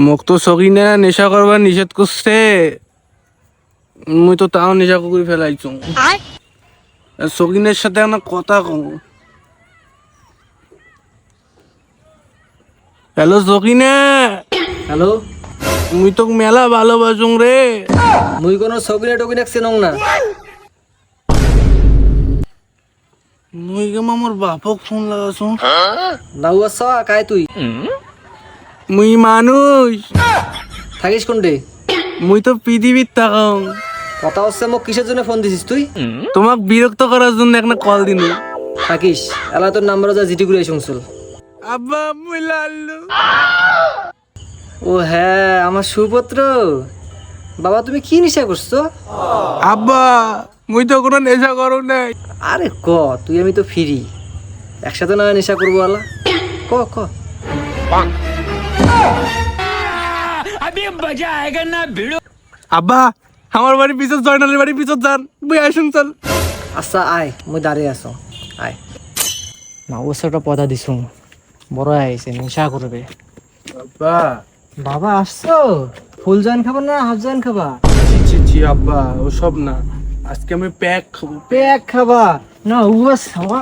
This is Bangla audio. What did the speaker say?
মোক তো সকিনে নেশা করবার নিষেধ করছে, মুই তো তাও নেশা করে ফেলাইছো। সকিনের সাথে আমার কথা কম। হ্যালো সকিনে, হ্যালো, মুই তো মেলা ভালোবাসুং রে। মুই কোনো ছবিনে টবিনে চিনং না। মুই কেম আমার বাপক ফোন লাগাছুং। নাও আছা কাই তুই মুই মানুষ, থাকিস কোনটে? মুই তো পৃথিবীর থাকং। কথা হচ্ছে মোক কিসের জন্য ফোন দিছিস তুই? তোমাক বিরক্ত করার জন্য একটা কল দিনু। থাকিস এলা তোর নাম্বার যা জিটি করে শুনছিল। আব্বা মুই লাল্লু। ও হ্যাঁ, আমার সুপুত্র। বাবা তুমি কি নেশা করছো? আব্বা মুই তো কোনো নেশা করো নাই। আরে ক, তুই আমি তো ফিরি, একসাথে না হয় নেশা করবো আলা। ক ক। আব্বা আমার বাড়ি পিছত জয়নালের বাড়ি পিছত যান, মুই আসুন চল। আচ্ছা আয়, মুই দাঁড়িয়ে আছো, আয়। না ও একটা পদা দিছু, বড় আইছে নেশা করবে। আব্বা বাবা আসছো? ফুল জয়েন খাবা না হাফ জয়েন খাবা? ছি ছি ছি আব্বা, ও সব না, আজকে আমি প্যাক খাবো। পেক খাবা না? ও খাওয়া।